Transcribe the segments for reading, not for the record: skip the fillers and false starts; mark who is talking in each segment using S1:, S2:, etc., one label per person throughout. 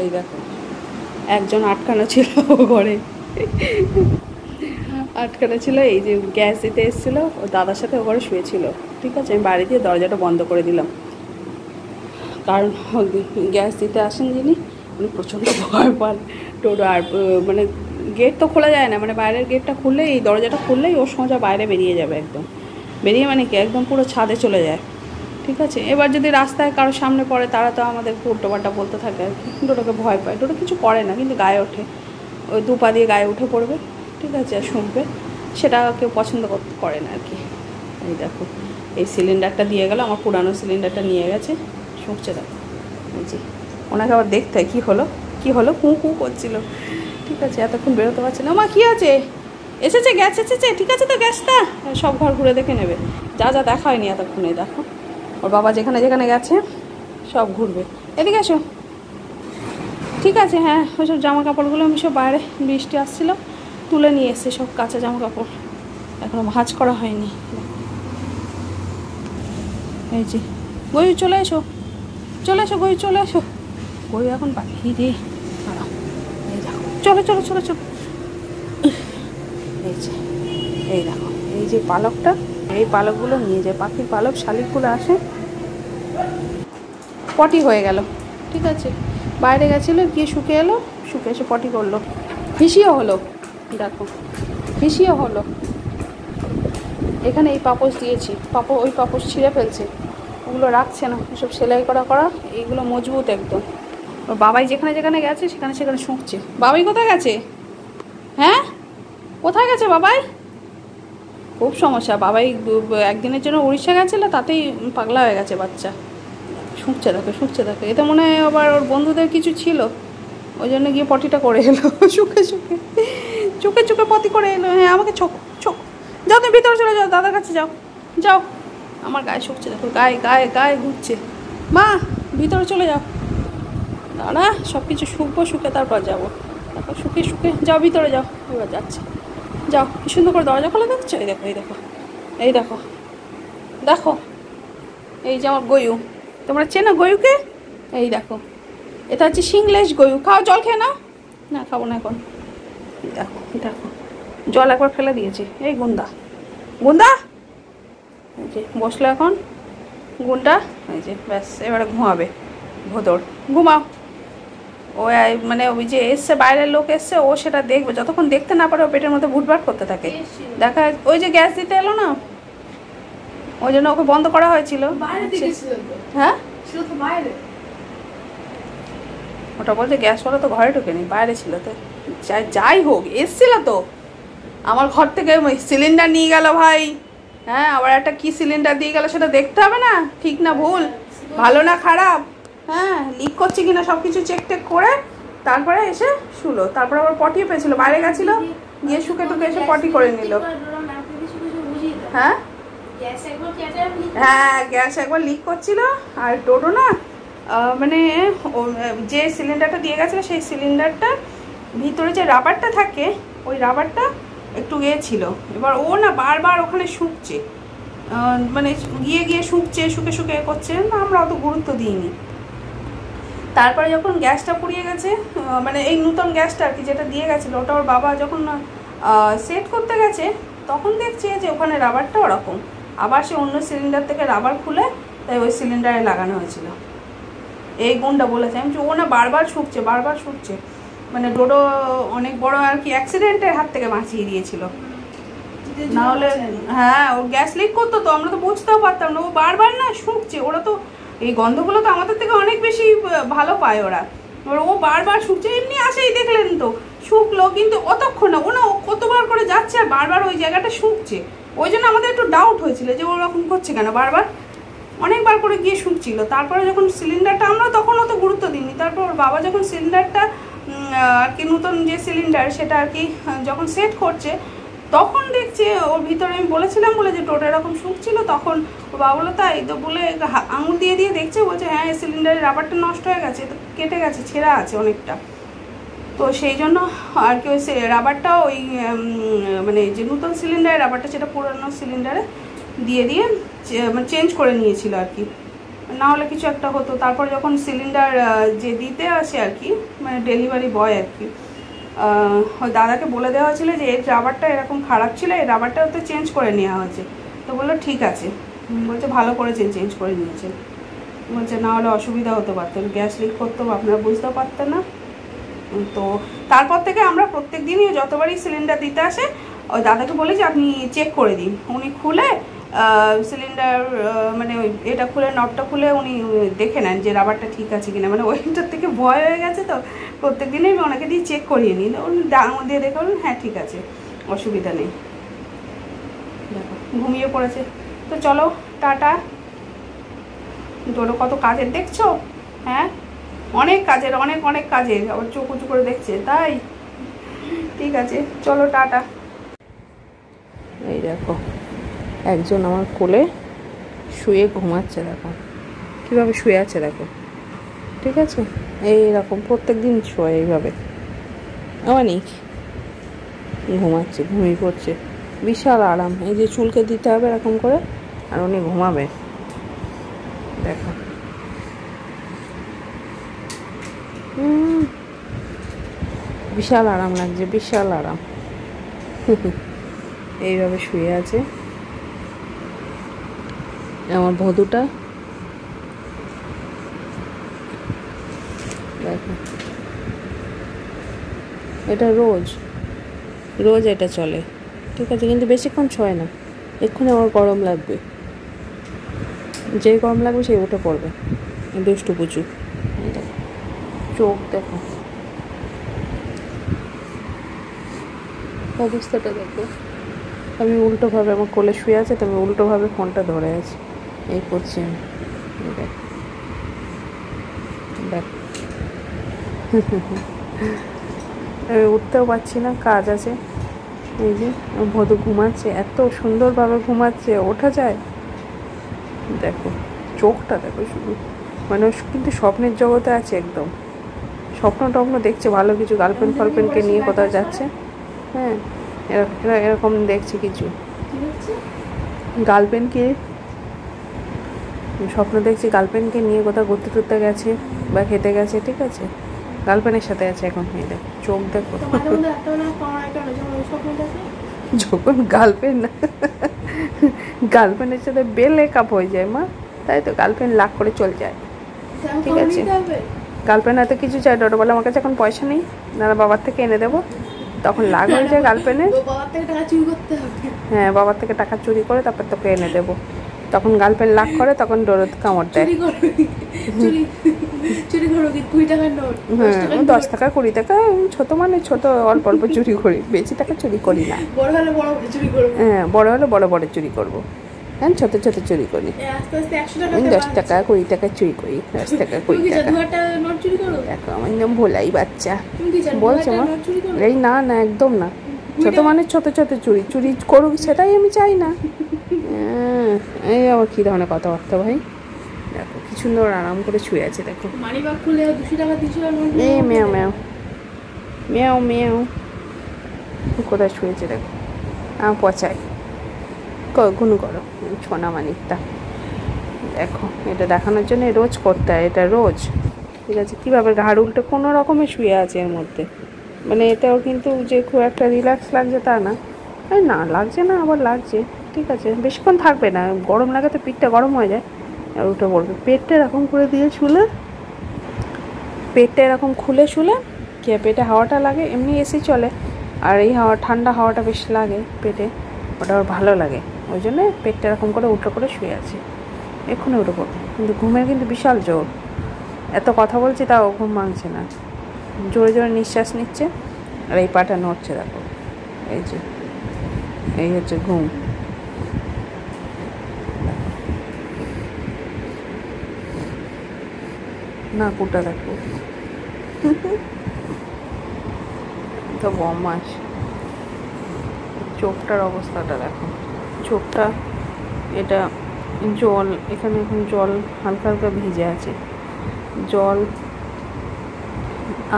S1: এই দেখো একজন আটকানো ছিল ঘরে, আটকানো ছিল। এই যে গ্যাস দিতে এসেছিলো, ও দাদার সাথে ও ঘরে শুয়েছিল। ঠিক আছে, আমি বাড়ি দিয়ে দরজাটা বন্ধ করে দিলাম, কারণ গ্যাস দিতে আসেন যিনি উনি প্রচণ্ড ভয় পান টোটো। আর মানে গেট তো খোলা যায় না, মানে বাইরের গেটটা খুললেই, এই দরজাটা খুললেই ওর সোজা বাইরে বেরিয়ে যাবে, একদম বেরিয়ে মানে কি একদম পুরো ছাদে চলে যায়। ঠিক আছে, এবার যদি রাস্তায় কারোর সামনে পড়ে তারা তো আমাদের উল্টোপাল্টা বলতে থাকে আর কি। ডোডোকে ভয় পায়, ডোডো কিছু করে না, কিন্তু গায়ে ওঠে, ওই দু পা দিয়ে গায়ে উঠে পড়বে। ঠিক আছে, আর শুনবে, সেটা কেউ পছন্দ করে না আর কি। এই দেখো এই সিলিন্ডারটা দিয়ে গেল, আমার পুরানো সিলিন্ডারটা নিয়ে গেছে, শুকছে দেখো। এই যে ওনাকে আবার দেখতে হয় কী হলো কী হলো, কু কু করছিল। ঠিক আছে, এতক্ষণ বেরোতে পারছে না। মা কী আছে, এসেছে গ্যাস এসেছে, ঠিক আছে তো গ্যাসটা, সব ঘর ঘুরে দেখে নেবে, যা যা দেখা হয়নি এতক্ষণে। দেখো ওর বাবা যেখানে যেখানে গেছে সব ঘুরবে। এদিকে এসো, ঠিক আছে। হ্যাঁ, ওইসব জামা কাপড়গুলো আমি সব বাইরে, বৃষ্টি আসছিল, তুলে নিয়ে এসছে সব কাঁচা জামা কাপড়, এখনও ভাঁজ করা হয়নি। এই যে গয়ু চলে এসো, চলে এসো গয়ু, চলে এসো। গয়ু এখন পাখি রে, এই দেখো, চলো চলো চলো চলো। এই যে এই দেখো, এই যে পালকটা, এই পালকগুলো নিয়ে যায়, পাখির পালক শালিকগুলো আসে। পটি হয়ে গেল। ঠিক আছে, বাইরে গেছিলো, গিয়ে শুকে এলো, শুকে এসে পটি করলো, হিসিও হলো। দেখো হিসিও হলো। এখানে এই পাপোশ দিয়েছি, ওই পাপোশ ছিঁড়ে ফেলছে, ওগুলো রাখছে না, সব সেলাই করা করা, এইগুলো মজবুত একদম। ওর বাবাই যেখানে যেখানে গেছে সেখানে সেখানে শুঁকছে। বাবাই কোথায় গেছে? হ্যাঁ, কোথায় গেছে বাবাই? খুব সমস্যা, বাবাই একদিনের জন্য উড়িষ্যা গেছিলো, তাতেই পাগলা হয়ে গেছে বাচ্চা। শুঁকছে দেখো, শুঁকছে দেখো, এতে মনে হয় আবার ওর বন্ধুদের কিছু ছিল, ওই জন্য গিয়ে পটিটা করে এলো, শুকে শুকে চুকে চুকে পটি করে এলো। হ্যাঁ, আমাকে ছোক ছোক, যাও তুমি ভিতরে চলে যাও, দাদার কাছে যাও, যাও। আমার গায়ে শুকছে দেখো, গায়ে গায়ে গায়ে ঘুরছে। মা ভিতরে চলে যাও, দাঁড়া সব কিছু শুকবো, শুকে তারপর যাবো। তারপর শুকে শুকে যাও, ভিতরে যাও। এবার যাচ্ছে, যাও। কি সুন্দর করে দরজা খোলা দেখছো? এই দেখো, এই দেখো, এই দেখো, দেখো এই যে আমার গয়ু, তোমরা চেনো গয়ুকে? এই দেখো, এটা হচ্ছে সিংলেশ গয়ু। খাও, জল খেয়ে নাও। না খাবো না এখন। দেখো দেখো, জল একবার ফেলে দিয়েছে। এই গুন্ডা, গুন্ডা, এই যে বসলো এখন গুন্ডা। এই যে ব্যাস, এবারে ঘুমাবে, ভোদর ঘুমাও। ও মানে ওই যে এসছে, বাইরের লোক এসছে, ও সেটা দেখবে, যতক্ষণ দেখতে না পারে ও পেটের মধ্যে ভুটভাট করতে থাকে। দেখা, ওই যে গ্যাস দিতে এলো না, ওই জন্য ওকে বন্ধ করা হয়েছিল। হ্যাঁ, ওটা বলছে গ্যাসওয়ালা তো ঘরে ঢুকেনি, বাইরে ছিল তো। যাই হোক, এসছিল তো আমার ঘর থেকে, সিলিন্ডার নিয়ে গেল ভাই। হ্যাঁ, আবার একটা কি সিলিন্ডার দিয়ে গেল সেটা দেখতে হবে না, ঠিক না ভুল, ভালো না খারাপ, হ্যাঁ লিক করছে কিনা সব কিছু চেক টেক করে তারপরে এসে শুলো। তারপরে আবার পটিয়ে পেয়েছিল, বাইরে গেছিল, গিয়ে শুকে টুকে এসে পটি করে নিল। হ্যাঁ হ্যাঁ, গ্যাস একবার লিক করছিল। আর ডোডো না, মানে যে সিলিন্ডারটা দিয়ে গেছিলো সেই সিলিন্ডারটা ভিতরে যে রাবারটা থাকে, ওই রাবারটা একটু ছিল। এবার ও না বারবার ওখানে শুকছে, মানে গিয়ে গিয়ে শুকছে, শুকে শুকে করছে না, আমরা অত গুরুত্ব দিইনি। তারপরে যখন গ্যাসটা পুড়িয়ে গেছে, মানে এই নতুন গ্যাসটা আর কি যেটা দিয়ে গেছিলো, ওটা ওর বাবা যখন সেট করতে গেছে তখন দেখছে যে ওখানে রাবারটা ওরকম, আবার সে অন্য সিলিন্ডার থেকে রাবার খুলে তাই ওই সিলিন্ডারে লাগানো হয়েছিল। এই গুণটা বলেছে। আমি ও না বারবার শুকছে, বারবার শুকছে, মানে ডোডো অনেক বড় আর কি অ্যাক্সিডেন্টের হাত থেকে বাঁচিয়ে দিয়েছিল, নাহলে হ্যাঁ ও গ্যাস লিক করতো তো আমরা তো বুঝতেও পারতাম না। ও বারবার না শুকছে, ওরা তো এই গন্ধগুলো তো আমাদের থেকে অনেক বেশি ভালো পায় ওরা, ও বারবার শুকছে। এমনি আসেই দেখলেন তো শুকলো, কিন্তু অতক্ষণ না, ও না কতবার করে যাচ্ছে আর বারবার ওই জায়গাটা শুকছে, ওই জন্য আমাদের একটু ডাউট হয়েছিল যে ওরকম করছে কেন, বারবার অনেকবার করে গিয়ে শুকছিল। তারপরে যখন সিলিন্ডারটা, আমরা তখন অত গুরুত্ব দিইনি, তারপর ওর বাবা যখন সিলিন্ডারটা আর কি নতুন যে সিলিন্ডার সেটা আর কি যখন সেট করছে তখন দেখছে ওর ভিতরে, আমি বলেছিলাম বলে যে টোটা এরকম শুকছিল, তখন ওর বাবা বলো তাই তো বলে আঙুল দিয়ে দিয়ে দেখছে, বলছে হ্যাঁ সিলিন্ডারের রাবারটা নষ্ট হয়ে গেছে, তো কেটে গেছে, ছেঁড়া আছে অনেকটা। তো সেই জন্য আর কি ওই রাবারটা ওই মানে যে নতুন সিলিন্ডারের রাবারটা সেটা পুরনো সিলিন্ডারে দিয়ে দিয়ে মানে চেঞ্জ করে নিয়েছিল আর কি, না হলে কিছু একটা হতো। তারপর যখন সিলিন্ডার যে দিতে আসে আর কি, মানে ডেলিভারি বয় আর কি, ওই দাদাকে বলে দেওয়া হয়েছিল যে এর রাবারটা এরকম খারাপ ছিল, এই রাবারটা তো চেঞ্জ করে নেওয়া হয়েছে। তো বললো ঠিক আছে, বলছে ভালো করেছেন চেঞ্জ করে নিয়েছেন, বলছে না হলে অসুবিধা হতে পারতো, গ্যাস লিক করতো, আপনারা বুঝতেও পারতেন না। তো তারপর থেকে আমরা প্রত্যেক দিনই যতবারই সিলিন্ডার দিতে আসে ওই দাদাকে বলি যে আপনি চেক করে দিন। উনি খুলে সিলিন্ডার মানে ওই এটা খুলে নবটা খুলে উনি দেখে নেন যে রাবারটা ঠিক আছে কিনা। মানে ওইটার থেকে ভয় হয়ে গেছে, তো প্রত্যেক দিনই আমি ওনাকে দিয়ে চেক করিয়ে নিই। উনি দিয়ে দেখে বলুন হ্যাঁ ঠিক আছে, অসুবিধা নেই। দেখো ঘুমিয়ে পড়েছে। তো চলো টাটা। তোরও কত কাজের দেখছো, হ্যাঁ অনেক কাজের, অনেক অনেক কাজের, আবার চোখ উঁচু করে দেখছে, তাই ঠিক আছে চলো টাটা। এই দেখো একজন আমার কোলে শুয়ে ঘুমাচ্ছে, দেখো কীভাবে শুয়ে আছে দেখো, ঠিক আছে এইরকম প্রত্যেক দিন শোয় এইভাবে। অনেক ঘুমাচ্ছে, ঘুমিয়ে পড়ছে, বিশাল আরাম। এই যে চুলকে দিতে হবে এরকম করে, আর উনি ঘুমাবে দেখো। বিশাল আরাম লাগছে, বিশাল আরাম। এইভাবে শুয়ে আছে আমার ভদুটা, দেখো এটা রোজ রোজ এটা চলে, ঠিক আছে, কিন্তু বেশিক্ষণ ছয় না, এক্ষুনি আমার গরম লাগবে, যে গরম লাগবে সেই উঠে পড়বে, দুষ্টু পুচু। চোখ দেখো, অবস্থাটা দেখো। আমি উল্টোভাবে, আমার কোলে শুয়ে আছে তো আমি উল্টোভাবে ফোনটা ধরে আছি, এই করছি আমি, দেখ দেখ। আমি উঠতেও পারছি না, কাজ আছে। এই যে ভদু ঘুমাচ্ছে, এত সুন্দরভাবে ঘুমাচ্ছে, ওঠা যায়? দেখো চোখটা দেখো শুধু, মানে কিন্তু স্বপ্নের জগতে আছে একদম, স্বপ্ন টপ্ন দেখছে ভালো কিছু, গার্লফ্রেন্ড ফার্লফ্রেন্ডকে নিয়ে কোথাও যাচ্ছে, হ্যাঁ এরকম দেখছে কিছু, গার্লফ্রেন্ডকে স্বপ্ন দেখছি, গার্লফ্রেন্ডকে নিয়ে কোথাও ঘুরতে টুরতে গেছে বা খেতে গেছে, ঠিক আছে, গার্লফ্রেন্ডের সাথে আছে এখন। এই দেখ চোখ দেখো, যখন গার্লফ্রেন্ডের সাথে ব্রেকআপ হয়ে যায় মা, তাই তো গার্লফ্রেন্ড লাখ করে চলে যায়, ঠিক আছে। গার্লফ্রেন্ড হয়তো কিছু চাই, ডটো বলে আমার কাছে এখন পয়সা নেই, দাদা বাবার থেকে এনে দেবো, তখন লাগ হয়ে যায় গার্লফ্রেন্ডের। হ্যাঁ বাবার থেকে টাকা চুরি করে তারপর তোকে এনে দেবো, তখন গার্লফ্রেন্ড লাগ করে, তখন ডোরত কামড় দেয়। হ্যাঁ 10 টাকা 20 টাকা ছোট, মানে ছোট অল্প অল্প চুরি করি, বেশি টাকা চুরি করি না। হ্যাঁ বড় হলে বড় বড় চুরি করবো, হ্যাঁ ছোট ছোট চুরি করি। 10 টাকা 20 টাকা চুরি করি, 10 টাকা 20 টাকা। দেখো আমার নাম ভোলাই বাচ্চা বলছে মা, এই না না একদম না, ছোট মানে ছোট ছোট চুরি, চুরি করুক সেটাই আমি চাই না। এই আবার কী ধরনের কথাবার্তা ভাই, দেখো কি সুন্দর আরাম করে শুয়ে আছে দেখো। মেয়াও মেয়াও মেয়াও মেয়াও কোথায় শুয়েছে দেখো, পচাই গুনু করো ছোনা মানিকটা, দেখো এটা দেখানোর জন্য রোজ করতে হয়, এটা রোজ, ঠিক আছে। কীভাবে ঘাড় উল্টে কোনো রকমে শুয়ে আছে এর মধ্যে, মানে এটাও কিন্তু যে খুব একটা রিল্যাক্স লাগছে তা না, না লাগছে না আবার লাগছে, ঠিক আছে, বেশিক্ষণ থাকবে না, গরম লাগে তো পিঠটা গরম হয়ে যায় আর উঠে পড়বে। পেটটা এরকম করে দিয়ে শুলে, পেটটা এরকম খুলে শুলে কি পেটে হাওয়াটা লাগে, এমনি এসি চলে আর এই হাওয়া ঠান্ডা হাওয়াটা বেশ লাগে পেটে, ওটা ওর ভালো লাগে, ওই জন্য পেটটা এরকম করে উল্টো করে শুয়ে আছে, এক্ষুনি উঠে পড়বে। কিন্তু ঘুমের কিন্তু বিশাল জোর, এত কথা বলছি তাও ঘুম ভাঙছে না, জোরে জোরে নিঃশ্বাস নিচ্ছে আর এই পাটা নড়ছে দেখো, এই যে এই হচ্ছে ঘুম। না কুটা দেখো তো বদমাস, চোখটার অবস্থাটা দেখো, চোখটা এটা জল, এখানে এখন জল হালকা হালকা ভিজে আছে, জল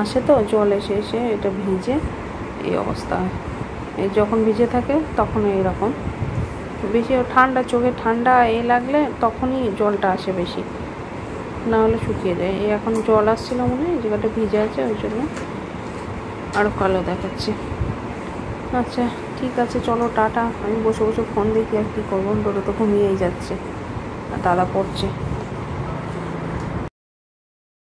S1: আসে তো, জল এসে এসে এটা ভিজে এই অবস্থা, এই যখন ভিজে থাকে তখন এইরকম, বেশি ঠান্ডা চোখে ঠান্ডা লাগলে তখনই জলটা আসে বেশি, না হলে শুকিয়ে যায়। এই এখন জল আসছিল মনে হয়, এই জায়গাটা ভিজে আছে, ওই জন্য আরও কালো দেখাচ্ছে। আচ্ছা ঠিক আছে, চলো টাটা। আমি বসে বসে ফোন দেখি, আর কী করবো, ডোডো তো ঘুমিয়েই যাচ্ছে আর দাদা পড়ছে।